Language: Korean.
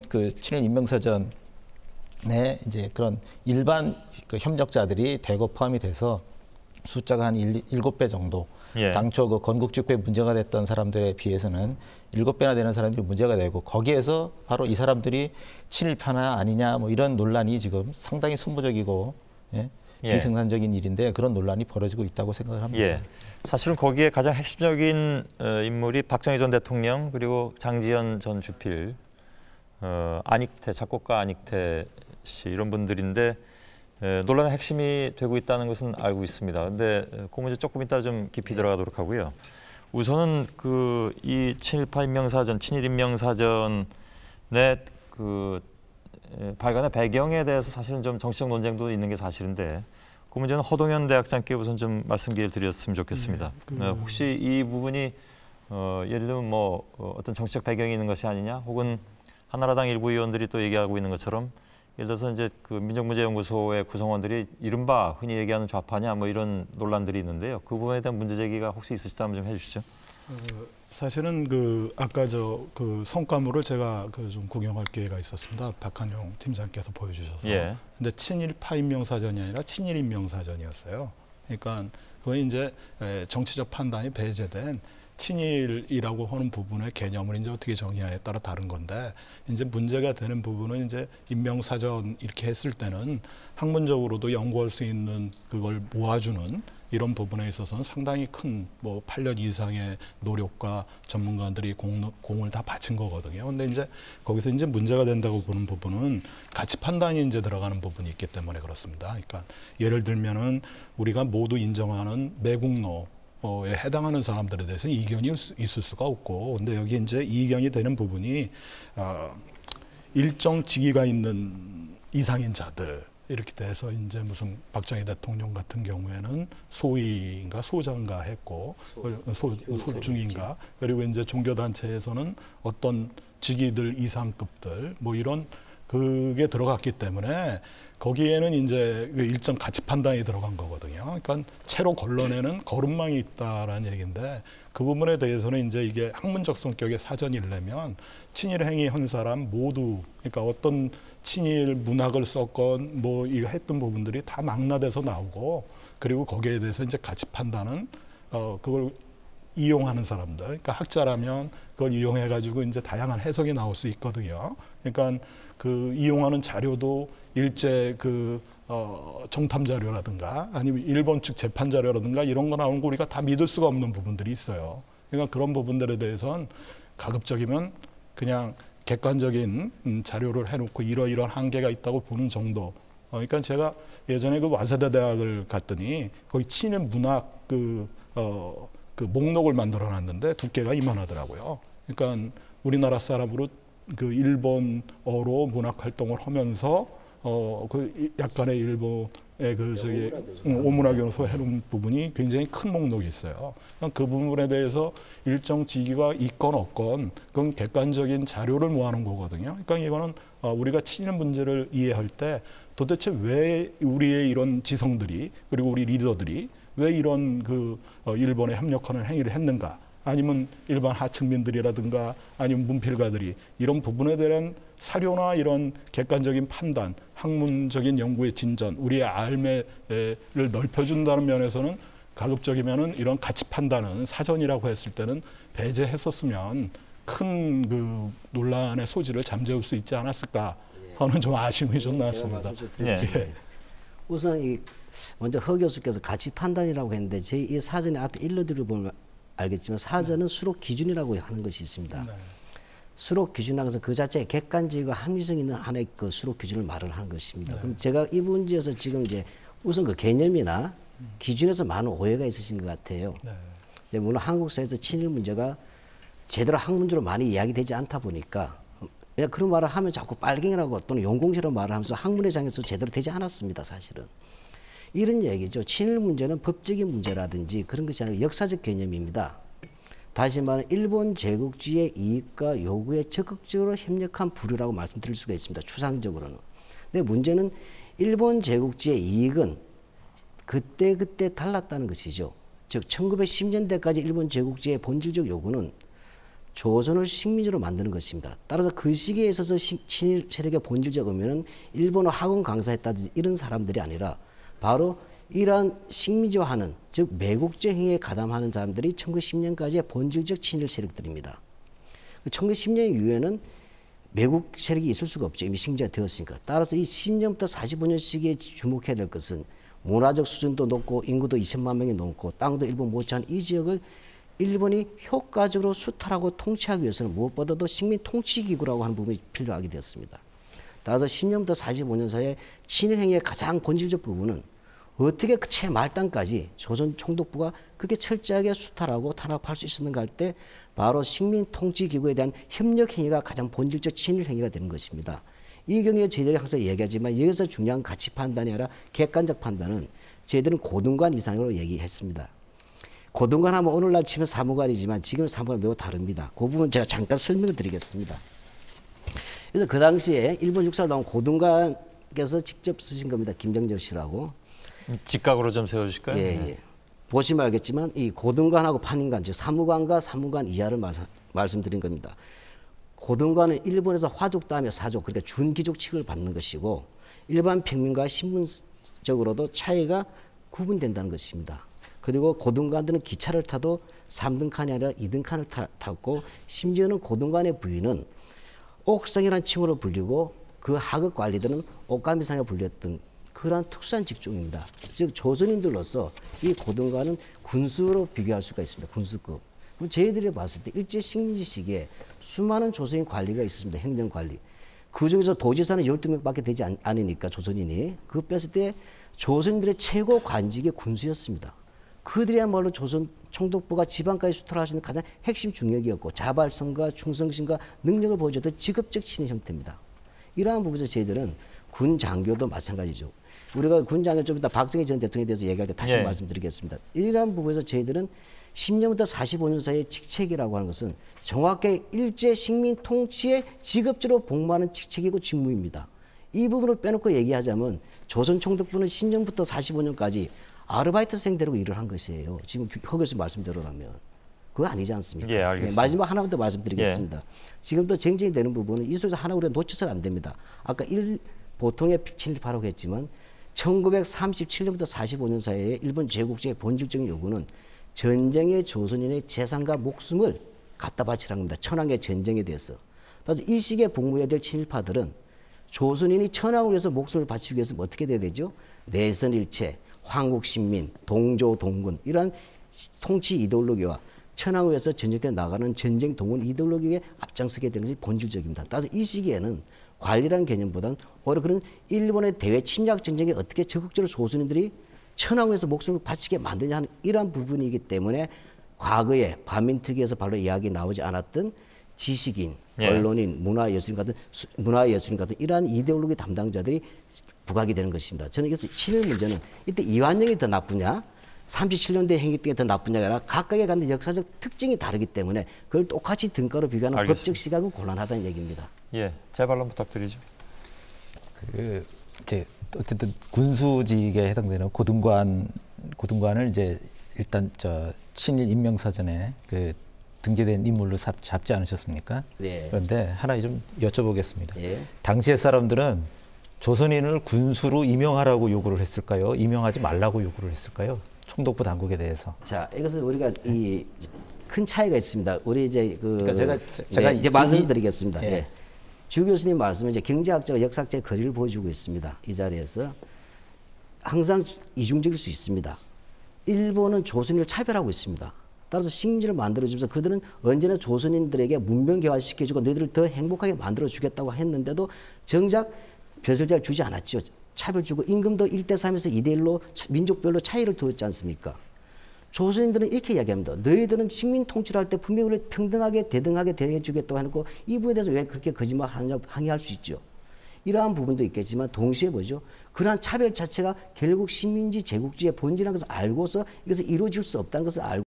그 친일 인명사전에 이제 그런 일반 그 협력자들이 대거 포함이 돼서 숫자가 한 7배 정도. 예. 당초 그 건국 직후에 문제가 됐던 사람들에 비해서는 7배나 되는 사람들이 문제가 되고 거기에서 바로 이 사람들이 친일파나 아니냐 뭐 이런 논란이 지금 상당히 소모적이고 예? 예. 비생산적인 일인데 그런 논란이 벌어지고 있다고 생각을 합니다. 예. 사실은 거기에 가장 핵심적인 인물이 박정희 전 대통령 그리고 장지현 전 주필, 안익태 작곡가 안익태 씨 이런 분들인데 논란의 핵심이 되고 있다는 것은 알고 있습니다. 그런데 그 문제 조금 이따 좀 깊이 들어가도록 하고요. 우선은 그 이 친일파 인명사전, 친일 인명사전의 그 발간의 배경에 대해서 사실은 좀 정치적 논쟁도 있는 게 사실인데 그 문제는 허동현 대학장께 우선 좀 말씀 기회를 드렸으면 좋겠습니다. 혹시 이 부분이 예를 들면 뭐 어떤 정치적 배경이 있는 것이 아니냐, 혹은 한나라당 일부 의원들이 또 얘기하고 있는 것처럼 예를 들어서 이제 그 민족문제연구소의 구성원들이 이른바 흔히 얘기하는 좌파냐 뭐 이런 논란들이 있는데요. 그 부분에 대한 문제 제기가 혹시 있으시다면 좀 해주시죠. 사실은 그 아까 그 성과물을 제가 그 좀 구경할 기회가 있었습니다. 박한용 팀장께서 보여주셔서. 예. 근데 친일파 인명사전이 아니라 친일 인명사전이었어요. 그러니까 그건 이제 정치적 판단이 배제된 친일이라고 하는 부분의 개념을 이제 어떻게 정의하에 따라 다른 건데, 이제 문제가 되는 부분은 이제 인명사전 이렇게 했을 때는 학문적으로도 연구할 수 있는 그걸 모아주는 이런 부분에 있어서는 상당히 큰 뭐 8년 이상의 노력과 전문가들이 공을 다 바친 거거든요. 근데 이제 거기서 이제 문제가 된다고 보는 부분은 가치 판단이 이제 들어가는 부분이 있기 때문에 그렇습니다. 그러니까 예를 들면은 우리가 모두 인정하는 매국노 에 해당하는 사람들에 대해서는 이견이 있을 수가 없고, 근데 여기 이제 이견이 되는 부분이 일정 직위가 있는 이상인자들 이렇게 돼서 이제 무슨 박정희 대통령 같은 경우에는 소위인가 소장가 했고 소중인가, 그리고 이제 종교단체에서는 어떤 직위들 이상급들 뭐 이런 그게 들어갔기 때문에 거기에는 이제 일정 가치 판단이 들어간 거거든요. 그러니까 채로 걸러내는 거름망이 있다라는 얘기인데, 그 부분에 대해서는 이제 이게 학문적 성격의 사전이려면 친일 행위 한 사람 모두, 그러니까 어떤 친일 문학을 썼건 뭐 이거 했던 부분들이 다 망라돼서 나오고, 그리고 거기에 대해서 이제 가치 판단은 그걸 이용하는 사람들, 그러니까 학자라면 그걸 이용해 가지고 이제 다양한 해석이 나올 수 있거든요. 그러니까 그 이용하는 자료도 일제 그 정탐 자료라든가 아니면 일본 측 재판 자료라든가 이런 거 나오는 거 우리가 다 믿을 수가 없는 부분들이 있어요. 그러니까 그런 부분들에 대해서는 가급적이면 그냥 객관적인 자료를 해놓고 이러이러한 한계가 있다고 보는 정도. 그러니까 제가 예전에 그 와세다 대학을 갔더니 거기 친일 문학 그 목록을 만들어놨는데 두께가 이만하더라고요. 그러니까 우리나라 사람으로 그 일본어로 문학 활동을 하면서 그 약간의 일본의 그 저기 오문학연수 해놓은 부분이 굉장히 큰 목록이 있어요. 그 부분에 대해서 일정 직위가 있건 없건 그건 객관적인 자료를 모아놓은 거거든요. 그러니까 이거는 우리가 친일 문제를 이해할 때 도대체 왜 우리의 이런 지성들이 그리고 우리 리더들이 왜 이런 그 일본에 협력하는 행위를 했는가, 아니면 일반 하층민들이라든가 아니면 문필가들이 이런 부분에 대한 사료나 이런 객관적인 판단, 학문적인 연구의 진전, 우리의 알매를 넓혀준다는 면에서는 가급적이면은 이런 가치 판단은 사전이라고 했을 때는 배제했었으면 큰 그 논란의 소지를 잠재울 수 있지 않았을까 하는 좀 아쉬움이 좀 났습니다. 예. 우선 먼저 허 교수께서 가치 판단이라고 했는데 제 이 사전에 앞에 일러드려 보면 알겠지만 사전은 수록 기준이라고 하는 것이 있습니다. 네. 수록 기준이라고 해서 그 자체에 객관적이고 합리성 있는 하나의 그 수록 기준을 말을 하는 것입니다. 네. 그럼 제가 이 문제에서 지금 이제 우선 그 개념이나 기준에서 많은 오해가 있으신 것 같아요. 네. 물론 한국 사회에서 친일 문제가 제대로 학문적으로 많이 이야기되지 않다 보니까 그런 말을 하면 자꾸 빨갱이라고 또는 용공시라고 말을 하면서 학문의 장에서 제대로 되지 않았습니다. 사실은. 이런 얘기죠. 친일 문제는 법적인 문제라든지 그런 것이 아니라 역사적 개념입니다. 다시 말하면 일본 제국주의의 이익과 요구에 적극적으로 협력한 부류라고 말씀드릴 수가 있습니다. 추상적으로는. 근데 문제는 일본 제국주의의 이익은 그때 달랐다는 것이죠. 즉 1910년대까지 일본 제국주의의 본질적 요구는 조선을 식민지로 만드는 것입니다. 따라서 그 시기에 있어서 친일 세력의 본질적 의미는 일본어 학원 강사했다든지 이런 사람들이 아니라 바로 이러한 식민지화하는, 즉 매국적 행위에 가담하는 사람들이 1910년까지의 본질적 친일 세력들입니다. 1910년 이후에는 매국 세력이 있을 수가 없죠. 이미 식민지가 되었으니까. 따라서 이 10년부터 45년 시기에 주목해야 될 것은 문화적 수준도 높고 인구도 2천만 명이 넘고 땅도 일본 못지않은 이 지역을 일본이 효과적으로 수탈하고 통치하기 위해서는 무엇보다도 식민 통치기구라고 하는 부분이 필요하게 되었습니다. 따라서 10년부터 45년 사이에 친일 행위의 가장 본질적 부분은 어떻게 그 채 말단까지 조선 총독부가 그렇게 철저하게 수탈하고 탄압할 수 있었는가 할 때 바로 식민 통치기구에 대한 협력 행위가 가장 본질적 친일 행위가 되는 것입니다. 이 경우에 저희들이 항상 얘기하지만 여기서 중요한 가치 판단이 아니라 객관적 판단은 저희들은 고등관 이상으로 얘기했습니다. 고등관 하면 오늘날 치면 사무관이지만 지금 사무관은 매우 다릅니다. 그 부분 제가 잠깐 설명을 드리겠습니다. 그래서 그 당시에 일본 육사를 나온 고등관께서 직접 쓰신 겁니다. 김정절 씨라고. 직각으로 좀 세워주실까요? 예, 예. 보시면 알겠지만 이 고등관하고 판인관, 즉 사무관과 사무관 이하를 말씀드린 겁니다. 고등관은 일본에서 화족 다음에 사족, 그러니까 준기족 칙을 받는 것이고 일반 평민과 신분적으로도 차이가 구분된다는 것입니다. 그리고 고등관들은 기차를 타도 3등 칸이 아니라 2등 칸을 탔고 심지어는 고등관의 부위는 옥상이라는 칭호로 불리고 그 하급 관리들은 옥감이상에 불렸던 그러한 특수한 직종입니다. 즉 조선인들로서 이 고등관은 군수로 비교할 수가 있습니다. 군수급. 그럼 저희들이 봤을 때 일제 식민지 시기에 수많은 조선인 관리가 있었습니다. 행정관리. 그중에서 도지사는 12명밖에 되지 않으니까 조선인이. 그 뺐을 때 조선인들의 최고 관직이 군수였습니다. 그들이야말로 조선 총독부가 지방까지 수탈할 수 있는 가장 핵심 중역이었고 자발성과 충성심과 능력을 보여줬던 직업적 친일 형태입니다. 이러한 부분에서 저희들은 군 장교도 마찬가지죠. 우리가 군 장교 좀 이따 박정희 전 대통령에 대해서 얘기할 때 다시 말씀드리겠습니다. 이러한 부분에서 저희들은 10년부터 45년 사이의 직책이라고 하는 것은 정확하게 일제 식민 통치에 직업적으로 복무하는 직책이고 직무입니다. 이 부분을 빼놓고 얘기하자면 조선 총독부는 10년부터 45년까지 아르바이트생 데리고 일을 한 것이에요. 지금 허 교수 말씀대로라면. 그거 아니지 않습니까? 예, 알겠습니다. 마지막 하나만 더 말씀드리겠습니다. 지금도 쟁쟁이 되는 부분은 이 속에서 하나 우리가 놓쳐서는 안 됩니다. 아까 보통의 친일파라고 했지만 1937년부터 45년 사이에 일본 제국주의 본질적인 요구는 전쟁의 조선인의 재산과 목숨을 갖다 바치라는 겁니다. 천황의 전쟁에 대해서. 그래서 이 시기에 복무해야 될 친일파들은 조선인이 천황을 위해서 목숨을 바치기 위해서 어떻게 돼야 되죠? 내선일체, 황국신민, 동조동군 이러한 통치 이데올로기와 천황을 위해서 전쟁때 나가는 전쟁 동원 이데올로기에 앞장서게 되는 것이 본질적입니다. 따라서 이 시기에는 관리라는 개념보다는 오히려 그런 일본의 대외 침략 전쟁에 어떻게 적극적으로 조선인들이 천황을 위해서 목숨을 바치게 만드냐 하는 이러한 부분이기 때문에 과거에 반민특위에서 바로 이야기 나오지 않았던 지식인, 언론인, 문화예술인 같은 이러한 이데올로기 담당자들이 부각이 되는 것입니다. 저는 그래서 친일 문제는 이때 이완용이 더 나쁘냐 37년대 행위 때문에 더 나쁘냐가 아니라 각각의 갖는 역사적 특징이 다르기 때문에 그걸 똑같이 등가로 비교하는 법적 시각은 곤란하다는 얘기입니다. 예, 재발론 부탁드리죠. 이제 어쨌든 군수직에 해당되는 고등관을 이제 일단 친일 인명사전에 등재된 인물로 잡지 않으셨습니까? 네. 그런데 하나 좀 여쭤보겠습니다. 네. 당시의 사람들은 조선인을 군수로 임명하라고 요구를 했을까요? 임명하지 말라고 요구를 했을까요? 총독부 당국에 대해서. 자, 이것은 우리가 이 큰 차이가 있습니다. 우리 이제 그러니까 제가 이제 말씀드리겠습니다. 예. 예. 주 교수님 말씀은 이제 경제학자와 역사학자의 거리를 보여주고 있습니다. 이 자리에서 항상 이중적일 수 있습니다. 일본은 조선인을 차별하고 있습니다. 따라서 식민지를 만들어주면서 그들은 언제나 조선인들에게 문명개화시켜주고 너희들을 더 행복하게 만들어주겠다고 했는데도 정작 벼슬 잘 주지 않았죠. 차별 주고 임금도 1대3에서 2대1로 민족별로 차이를 두었지 않습니까? 조선인들은 이렇게 이야기합니다. 너희들은 식민 통치를 할 때 분명히 우리 평등하게 대등하게 대해주겠다고 해놓고 이 부분에 대해서 왜 그렇게 거짓말하느냐 항의할 수 있죠. 이러한 부분도 있겠지만 동시에 뭐죠? 그러한 차별 자체가 결국 식민지 제국주의의 본질이라는 것을 알고서 이것을 이루어질 수 없다는 것을 알고